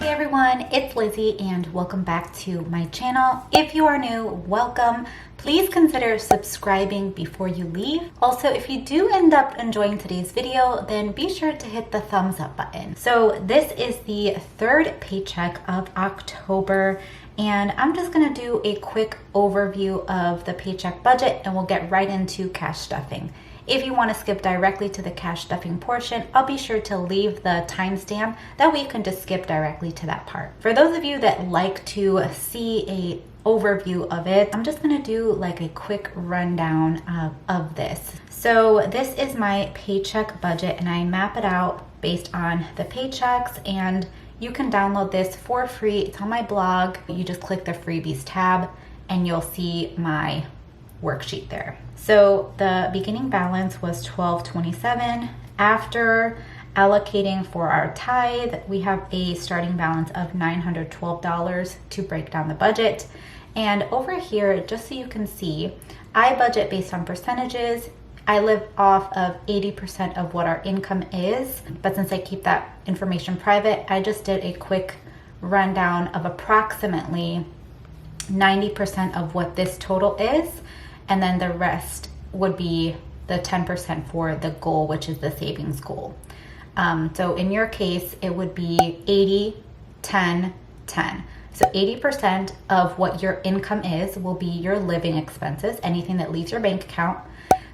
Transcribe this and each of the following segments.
Hey everyone, it's Lizzie and welcome back to my channel. If you are new, welcome. Please consider subscribing before you leave. Also, if you do end up enjoying today's video, then be sure to hit the thumbs up button. So this is the third paycheck of October, and I'm just gonna do a quick overview of the paycheck budget and we'll get right into cash stuffing. If you want to skip directly to the cash stuffing portion, I'll be sure to leave the timestamp. That way you can just skip directly to that part. For those of you that like to see a overview of it, I'm just going to do like a quick rundown of this. So this is my paycheck budget and I map it out based on the paychecks, and you can download this for free. It's on my blog. You just click the freebies tab and you'll see my worksheet there. So the beginning balance was $12.27. After allocating for our tithe, we have a starting balance of $912 to break down the budget. And over here, just so you can see, I budget based on percentages. I live off of 80% of what our income is, but since I keep that information private, I just did a quick rundown of approximately 90% of what this total is. And then the rest would be the 10% for the goal, which is the savings goal. So in your case, it would be 80, 10, 10. So 80% of what your income is will be your living expenses, anything that leaves your bank account.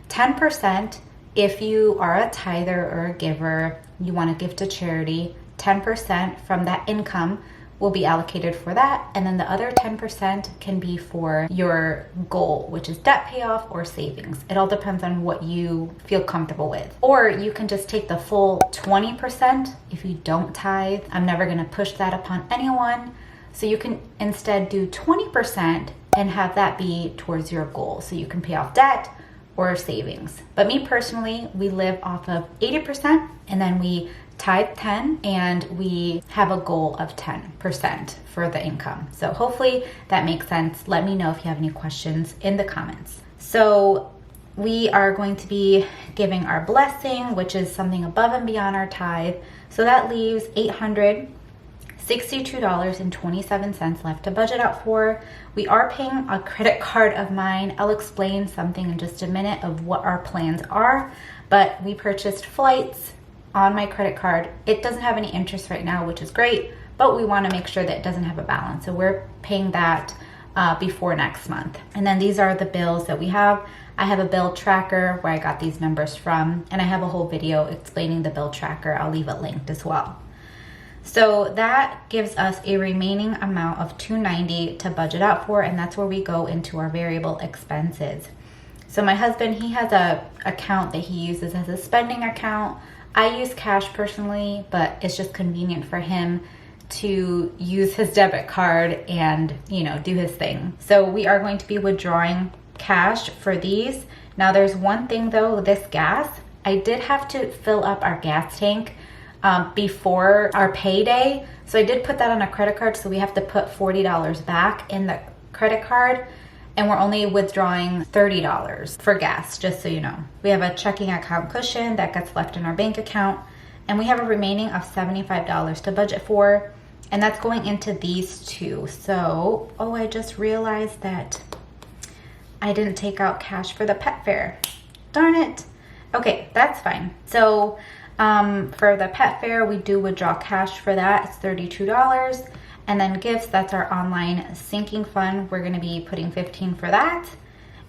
10% if you are a tither or a giver, you want to give to charity, 10% from that income will be allocated for that, and then the other 10% can be for your goal, which is debt payoff or savings. It all depends on what you feel comfortable with. Or you can just take the full 20% if you don't tithe. I'm never gonna push that upon anyone. So you can instead do 20% and have that be towards your goal. So you can pay off debt or savings. But me personally, we live off of 80% and then we tithe 10 and we have a goal of 10% for the income. So hopefully that makes sense. Let me know if you have any questions in the comments. So we are going to be giving our blessing, which is something above and beyond our tithe. So that leaves $862.27 left to budget out for. We are paying a credit card of mine. I'll explain something in just a minute of what our plans are, but we purchased flights on my credit card. It doesn't have any interest right now, which is great, but we want to make sure that it doesn't have a balance. So we're paying that before next month. And then these are the bills that we have. I have a bill tracker where I got these numbers from, and I have a whole video explaining the bill tracker. I'll leave it linked as well. So that gives us a remaining amount of $290 to budget out for, and that's where we go into our variable expenses. So my husband, he has a account that he uses as a spending account. I use cash personally, but it's just convenient for him to use his debit card and, you know, do his thing. So we are going to be withdrawing cash for these. Now there's one thing though, this gas, I did have to fill up our gas tank before our payday. So I did put that on a credit card. So we have to put $40 back in the credit card. And we're only withdrawing $30 for gas, just so you know. We have a checking account cushion that gets left in our bank account, and we have a remaining of $75 to budget for, and that's going into these two. So, oh, I just realized that I didn't take out cash for the pet fair. Darn it. Okay, that's fine. So for the pet fair, we do withdraw cash for that. It's $32. And then gifts, that's our online sinking fund. We're gonna be putting $15 for that.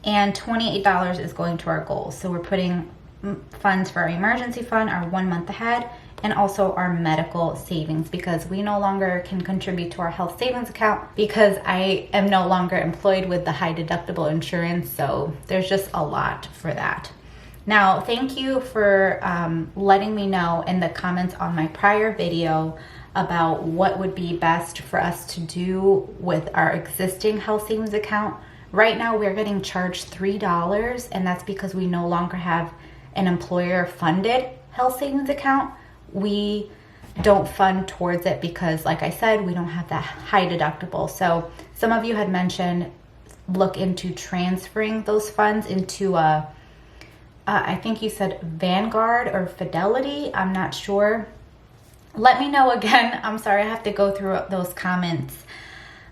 And $28 is going to our goals. So we're putting funds for our emergency fund, our 1 month ahead, and also our medical savings, because we no longer can contribute to our health savings account because I am no longer employed with the high deductible insurance. So there's just a lot for that. Now, thank you for letting me know in the comments on my prior video about what would be best for us to do with our existing health savings account. Right now we're getting charged $3, and that's because we no longer have an employer funded health savings account. We don't fund towards it because, like I said, we don't have that high deductible. So some of you had mentioned look into transferring those funds into I think you said Vanguard or Fidelity, I'm not sure. let me know again. I'm sorry I have to go through those comments,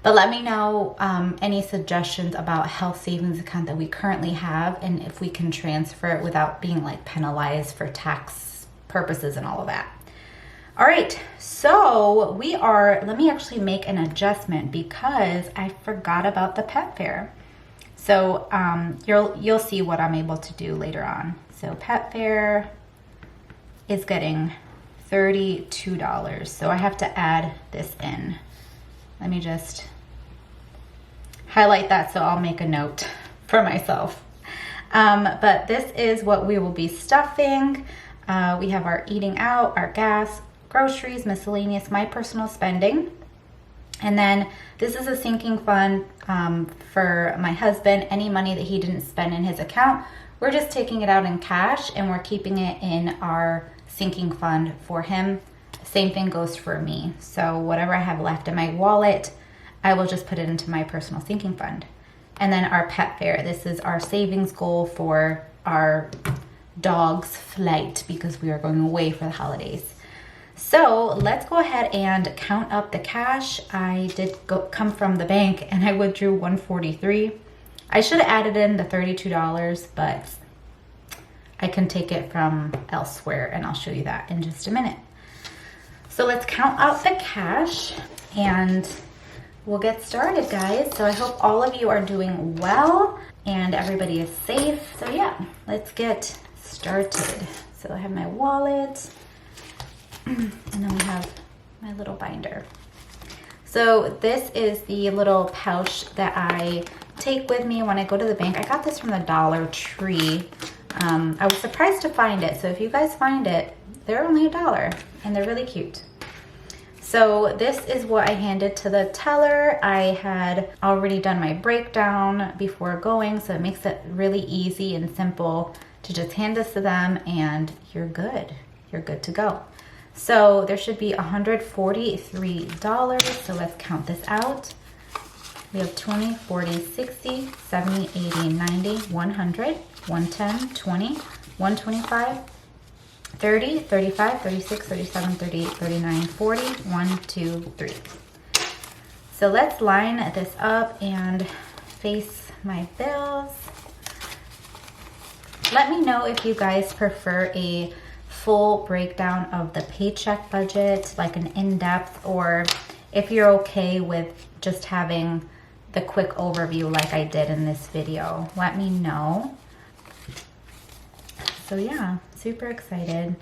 but let me know any suggestions about health savings account that we currently have, and if we can transfer it without being like penalized for tax purposes and all of that. All right, so let me actually make an adjustment because I forgot about the pet fair. So you'll see what I'm able to do later on. So pet fair is getting $32. So I have to add this in. Let me just highlight that so I'll make a note for myself. But this is what we will be stuffing. We have our eating out, our gas, groceries, miscellaneous, my personal spending. And then this is a sinking fund for my husband. Any money that he didn't spend in his account, we're just taking it out in cash and we're keeping it in our sinking fund for him. Same thing goes for me. So whatever I have left in my wallet, I will just put it into my personal sinking fund. And then our pet fair, this is our savings goal for our dog's flight because we are going away for the holidays. So let's go ahead and count up the cash. I did come from the bank and I withdrew $143. I should have added in the $32, but I can take it from elsewhere and I'll show you that in just a minute. So let's count out the cash and we'll get started, guys. So I hope all of you are doing well and everybody is safe. So yeah, let's get started. So I have my wallet. And then we have my little binder. So this is the little pouch that I take with me when I go to the bank. I got this from the Dollar Tree. I was surprised to find it. So if you guys find it, they're only $1 and they're really cute. So this is what I handed to the teller. I had already done my breakdown before going, so it makes it really easy and simple to just hand this to them and you're good. You're good to go. So there should be $143. So let's count this out. We have 20, 40, 60, 70, 80, 90, 100, 110, 20, 125, 30, 35, 36, 37, 38, 39, 40, 1, 2, 3. So let's line this up and face my bills. Let me know if you guys prefer a full breakdown of the paycheck budget, like an in-depth, or if you're okay with just having the quick overview like I did in this video. Let me know. So yeah, super excited.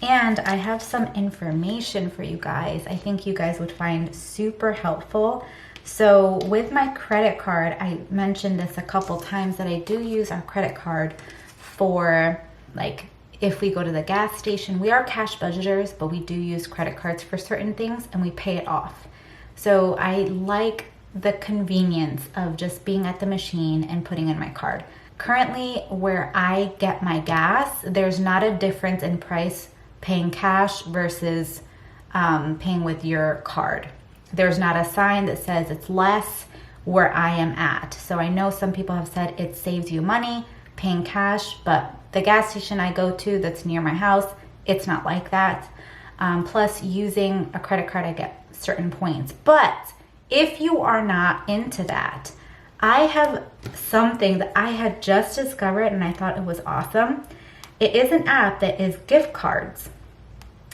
And I have some information for you guys I think you guys would find super helpful. So with my credit card, I mentioned this a couple times that I do use our credit card for, like, if we go to the gas station. We are cash budgeters, but we do use credit cards for certain things and we pay it off. So I like the convenience of just being at the machine and putting in my card. Currently, where I get my gas, there's not a difference in price paying cash versus paying with your card. There's not a sign that says it's less where I am at. So I know some people have said it saves you money paying cash, but the gas station I go to that's near my house, it's not like that. Plus, using a credit card, I get certain points. But if you are not into that, I have something that I had just discovered and I thought it was awesome. It is an app that is gift cards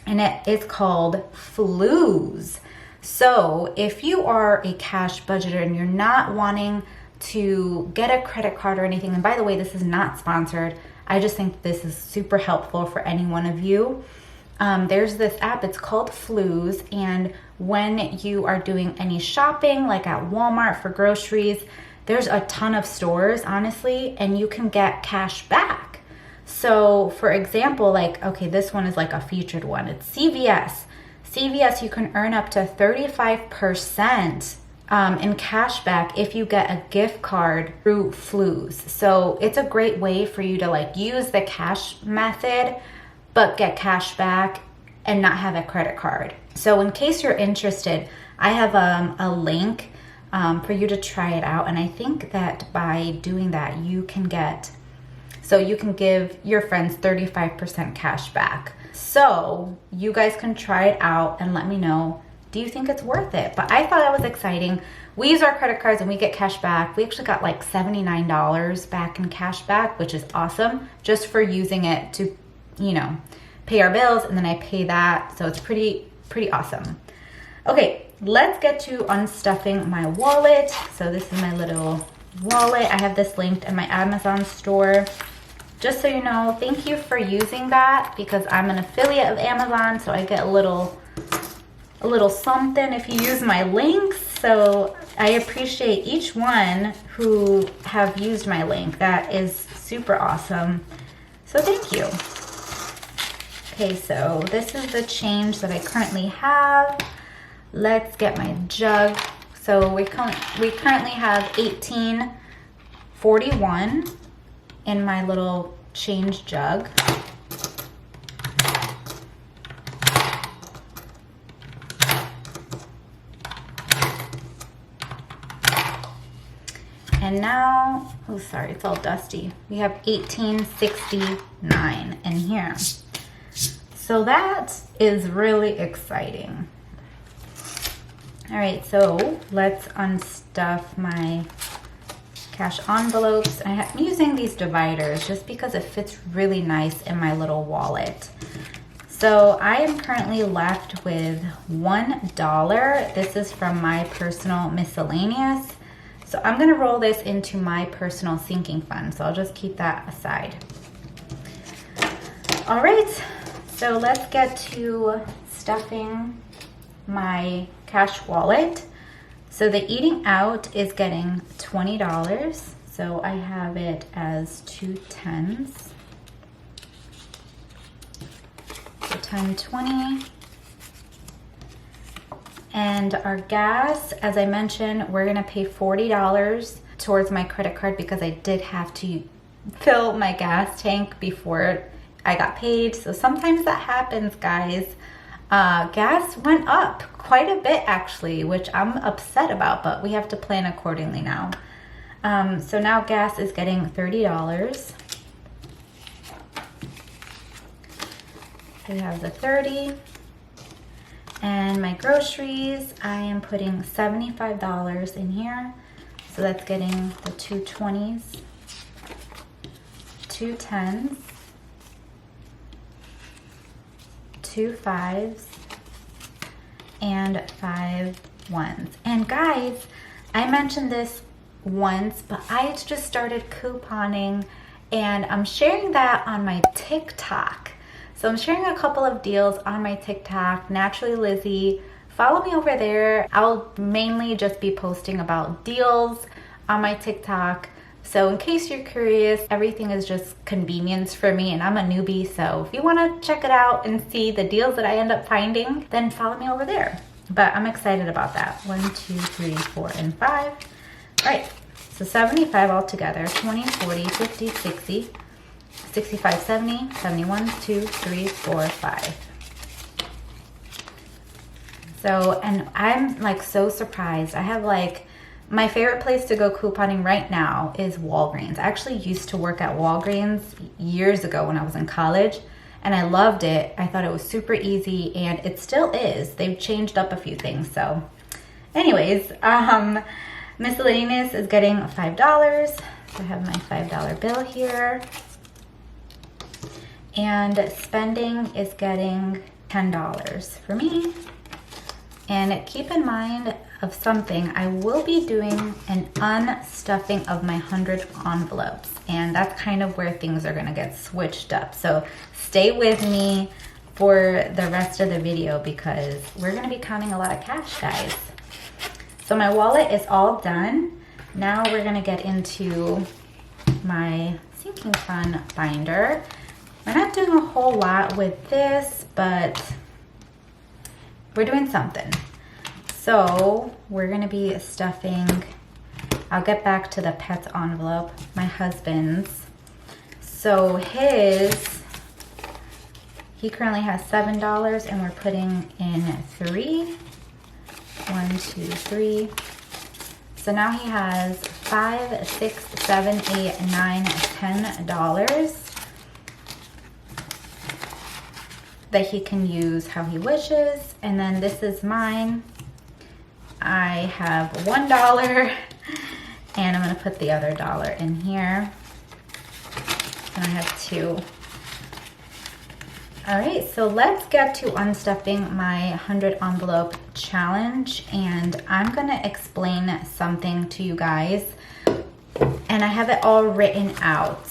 and it is called Flues. So if you are a cash budgeter and you're not wanting to get a credit card or anything, and by the way, this is not sponsored, I just think this is super helpful for any one of you. There's this app, it's called Flues, and when you are doing any shopping, like at Walmart for groceries, there's a ton of stores, honestly, and you can get cash back. So for example, like, okay, this one is like a featured one. It's CVS. CVS, you can earn up to 35% in cash back if you get a gift card through Flues. So it's a great way for you to like use the cash method, but get cash back and not have a credit card. So in case you're interested, I have a link for you to try it out. And I think that by doing that, you can give your friends 35% cash back. So you guys can try it out and let me know, do you think it's worth it? But I thought that was exciting. We use our credit cards and we get cash back. We actually got like $79 back in cash back, which is awesome, just for using it to, you know, pay our bills, and then I pay that. So it's pretty awesome. Okay, let's get to unstuffing my wallet. So this is my little wallet. I have this linked in my Amazon store. Just so you know, thank you for using that, because I'm an affiliate of Amazon, so I get a little something if you use my links. So I appreciate each one who have used my link. That is super awesome. So thank you. Okay, so this is the change that I currently have. Let's get my jug. So we currently have $18.41 in my little change jug. And now, oh sorry, it's all dusty. We have $18.69 in here. So that is really exciting. All right, so let's unstuff my cash envelopes. I'm using these dividers just because it fits really nice in my little wallet. So I am currently left with $1. This is from my personal miscellaneous. So I'm gonna roll this into my personal sinking fund. So I'll just keep that aside. All right, so let's get to stuffing my cash wallet. So the eating out is getting $20. So I have it as 2 10s. So 10, 20. And our gas, as I mentioned, we're gonna pay $40 towards my credit card because I did have to fill my gas tank before I got paid. So sometimes that happens, guys. Gas went up quite a bit actually, which I'm upset about, but we have to plan accordingly now. So now gas is getting $30. We have the 30. And my groceries, I am putting $75 in here. So that's getting the 2 20s, 2 10s, 2 5s, and 5 1s. And guys, I mentioned this once, but I just started couponing, and I'm sharing that on my TikTok. So I'm sharing a couple of deals on my TikTok, NaturallyLizzie. Follow me over there. I'll mainly just be posting about deals on my TikTok. So in case you're curious, everything is just convenience for me, and I'm a newbie. So if you want to check it out and see the deals that I end up finding, then follow me over there. But I'm excited about that. 1, 2, 3, 4, and 5. All right, so 75 altogether, 20, 40, 50, 60. 65, 70, 71, 2, 3, 4, 5. So, and I'm like so surprised. I have like, my favorite place to go couponing right now is Walgreens. I actually used to work at Walgreens years ago when I was in college, and I loved it. I thought it was super easy, and it still is. They've changed up a few things. So anyways, miscellaneous is getting $5. So I have my $5 bill here. And spending is getting $10 for me. And keep in mind of something, I will be doing an unstuffing of my 100 envelopes. And that's kind of where things are gonna get switched up. So stay with me for the rest of the video because we're gonna be counting a lot of cash, guys. So my wallet is all done. Now we're gonna get into my sinking fund binder. We're not doing a whole lot with this, but we're doing something. So we're gonna be stuffing, I'll get back to the pets envelope, my husband's. So he currently has $7 and we're putting in 3. 1, 2, 3. So now he has $5, 6, 7, 8, 9, $10. that he can use how he wishes. And then this is mine. I have $1 and I'm gonna put the other dollar in here. And I have 2. All right, so let's get to unstuffing my 100 envelope challenge, and I'm gonna explain something to you guys, and I have it all written out.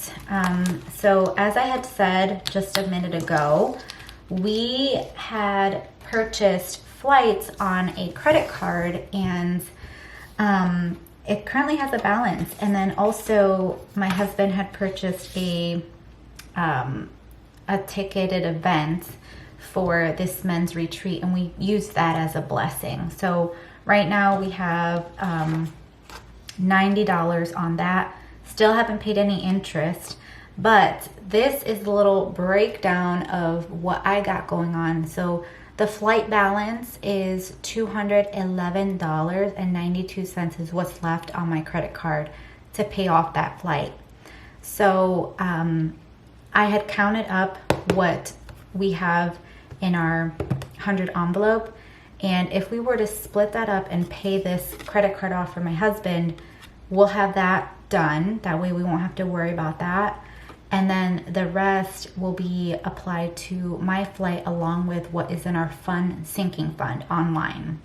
So as I had said just a minute ago, we had purchased flights on a credit card, and it currently has a balance. And then also my husband had purchased a ticketed event for this men's retreat, and we used that as a blessing. So right now we have $90 on that. Still haven't paid any interest, but this is the little breakdown of what I got going on. So the flight balance is $211.92 is what's left on my credit card to pay off that flight. So I had counted up what we have in our 100 envelope, and if we were to split that up and pay this credit card off for my husband, we'll have that done. That way we won't have to worry about that. And then the rest will be applied to my flight along with what is in our fund sinking fund online.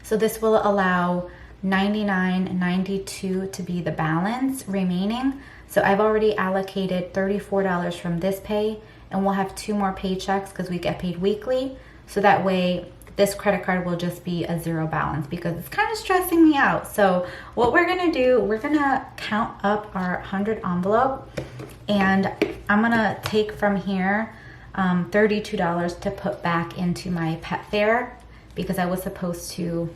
So this will allow $99.92 to be the balance remaining. So I've already allocated $34 from this pay, and we'll have 2 more paychecks because we get paid weekly. So that way this credit card will just be a 0 balance because it's kind of stressing me out. So what we're gonna do, we're gonna count up our 100 envelope, and I'm gonna take from here $32 to put back into my pet fare because I was supposed to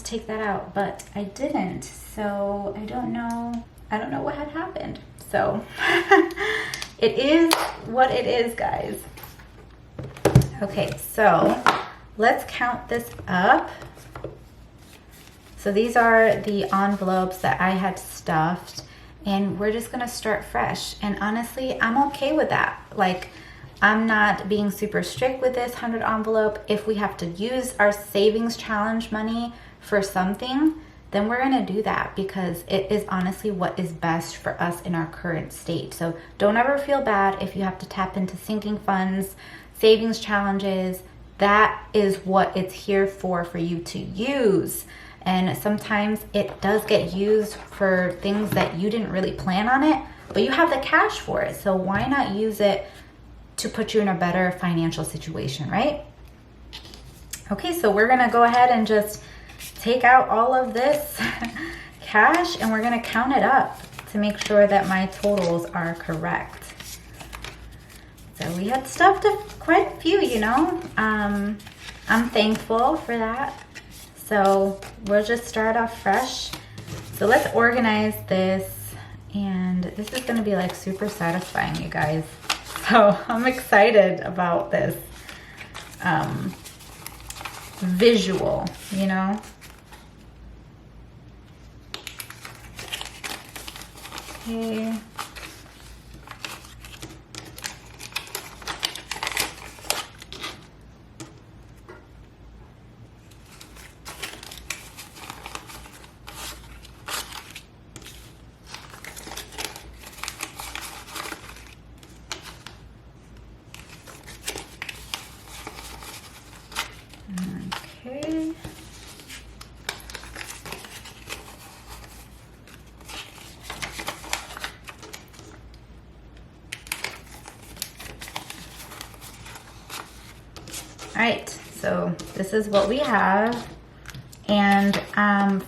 take that out, but I didn't. So I don't know what had happened. So it is what it is, guys. Okay, so let's count this up. So these are the envelopes that I had stuffed, and we're just gonna start fresh. And honestly, I'm okay with that. Like, I'm not being super strict with this 100 envelope. If we have to use our savings challenge money for something, then we're gonna do that because it is honestly what is best for us in our current state. So don't ever feel bad if you have to tap into sinking funds, savings challenges. That is what it's here for you to use. And sometimes it does get used for things that you didn't really plan on it, but you have the cash for it. So why not use it to put you in a better financial situation, right? Okay, so we're gonna go ahead and just take out all of this cash, and we're gonna count it up to make sure that my totals are correct. So we had stuffed quite a few, you know. I'm thankful for that. So we'll just start off fresh. So let's organize this, and this is gonna be like super satisfying, you guys. So I'm excited about this visual, you know. Okay. Okay. All right, so this is what we have. And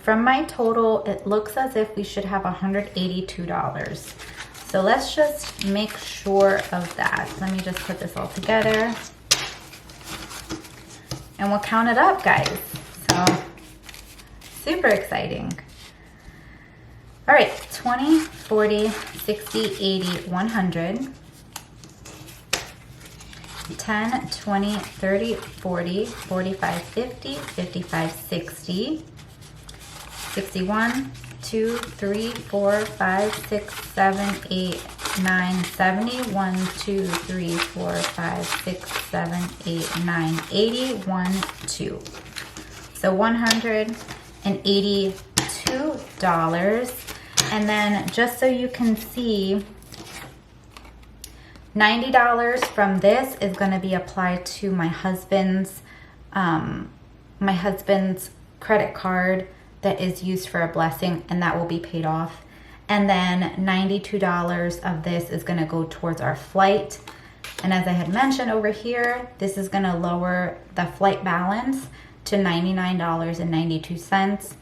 from my total, it looks as if we should have $182. So let's just make sure of that. Let me just put this all together. And we'll count it up, guys. So super exciting. All right, 20, 40, 60, 80, 100. 10, 20, 30, 40, 45, 50, 55, 60, 61, 2, 3, 4, 5, 6, 7, 8, 9, 70, 1, 2, 3, 4, 5, 6, 7, 8, 9, 80, 1, 2. So $182. And then just so you can see, $90 from this is going to be applied to my husband's credit card that is used for a blessing, and that will be paid off. And then $92 of this is going to go towards our flight. And as I had mentioned over here, this is going to lower the flight balance to $99.92.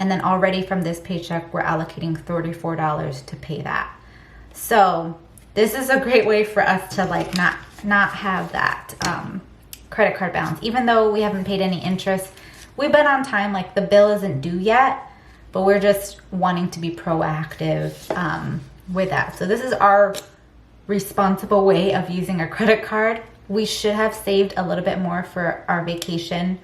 And then already from this paycheck, we're allocating $34 to pay that. So this is a great way for us to like not have that credit card balance. Even though we haven't paid any interest, we've been on time, like the bill isn't due yet, but we're just wanting to be proactive with that. So this is our responsible way of using our credit card. We should have saved a little bit more for our vacation,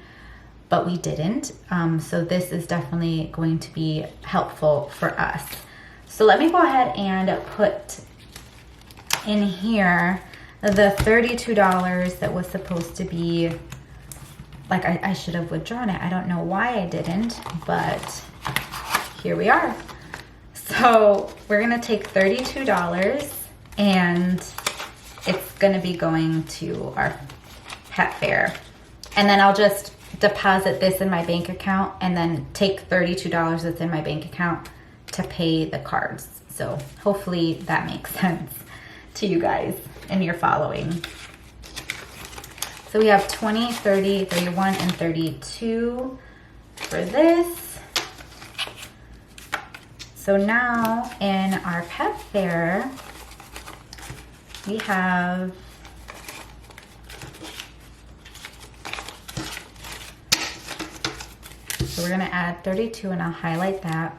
but we didn't. So this is definitely going to be helpful for us. So let me go ahead and put in here the $32 that was supposed to be, like I should have withdrawn it. I don't know why I didn't, but here we are. So we're gonna take $32 and it's gonna be going to our pet fair. And then I'll just deposit this in my bank account and then take $32 that's in my bank account to pay the cards. So hopefully that makes sense to you guys and you're following. So we have 20, 30, 31, and 32 for this. So now in our pet fair, we have so we're gonna add 32 and I'll highlight that.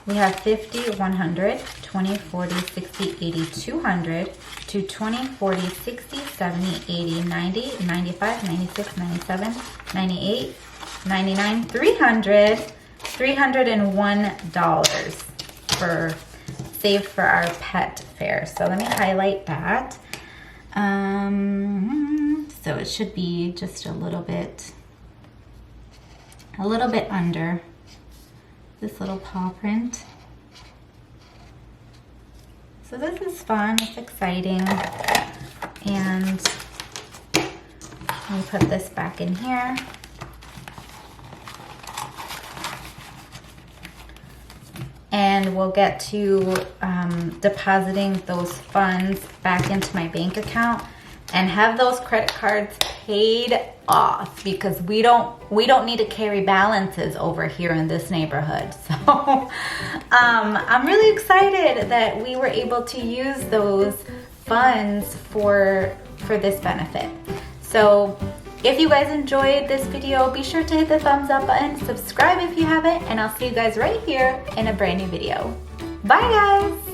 We have 50, 100, 20, 40, 60, 80, 200, to 20, 40, 60, 70, 80, 90, 95, 96, 97, 98, 99, 300, $301 for saved for our pet fair. So let me highlight that. So it should be just a little bit under this little paw print. So this is fun, it's exciting. And let me put this back in here. And we'll get to depositing those funds back into my bank account and have those credit cards paid off, because we don't need to carry balances over here in this neighborhood. So I'm really excited that we were able to use those funds for this benefit. So if you guys enjoyed this video, be sure to hit the thumbs up button, subscribe if you haven't, and I'll see you guys right here in a brand new video. Bye guys!